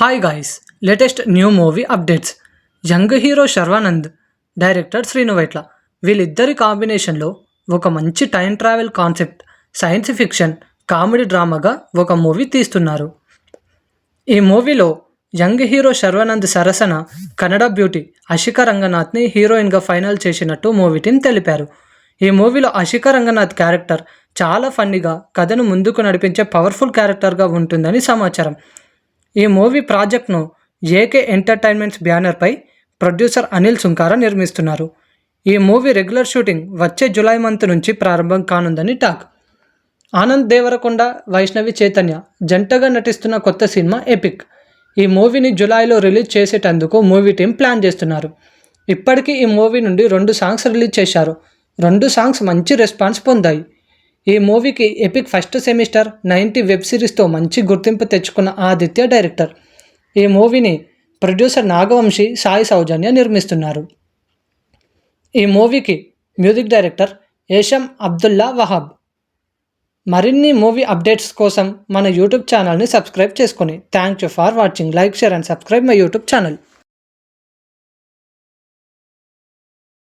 Hi guys, latest new movie updates. Young hero Sharwanand, director Srinu Vaitla, వీళ్ళిద్దరి కాంబినేషన్లో ఒక మంచి time travel concept, science fiction, comedy డ్రామాగా ఒక మూవీ తీస్తున్నారు. ఈ మూవీలో యంగ్ హీరో శర్వానంద్ సరసన కన్నడ బ్యూటీ అషికా రంగనాథ్ని హీరోయిన్గా ఫైనల్ చేసినట్టు మూవీ టీం తెలిపారు. ఈ మూవీలో అషికా రంగనాథ్ క్యారెక్టర్ చాలా ఫన్నీగా, కథను ముందుకు నడిపించే పవర్ఫుల్ క్యారెక్టర్గా ఉంటుందని సమాచారం. ఈ మూవీ ప్రాజెక్ట్ను ఏకే ఎంటర్టైన్మెంట్స్ బ్యానర్పై ప్రొడ్యూసర్ అనిల్ సుంకారా నిర్మిస్తున్నారు. ఈ మూవీ రెగ్యులర్ షూటింగ్ వచ్చే జూలై మంత్ నుంచి ప్రారంభం కానుందని టాక్. ఆనంద్ దేవరకొండ, వైష్ణవి చైతన్య జంటగా నటిస్తున్న కొత్త సినిమా ఎపిక్. ఈ మూవీని జూలైలో రిలీజ్ చేసేటందుకు మూవీ టీం ప్లాన్ చేస్తున్నారు. ఇప్పటికీ ఈ మూవీ నుండి 2 సాంగ్స్ రిలీజ్ చేశారు. 2 సాంగ్స్ మంచి రెస్పాన్స్ పొందాయి. ఈ మూవీకి ఎపిక్ ఫస్ట్ సెమిస్టర్ 90 వెబ్ సిరీస్తో మంచి గుర్తింపు తెచ్చుకున్న ఆదిత్య డైరెక్టర్. ఈ మూవీని ప్రొడ్యూసర్ నాగవంశీ, సాయి సౌజన్య నిర్మిస్తున్నారు. ఈ మూవీకి మ్యూజిక్ డైరెక్టర్ ఏషం అబ్దుల్లా వహాబ్. మరిన్ని మూవీ అప్డేట్స్ కోసం మన యూట్యూబ్ ఛానల్ని సబ్స్క్రైబ్ చేసుకొని thank you for watching. Like, share and subscribe my YouTube channel.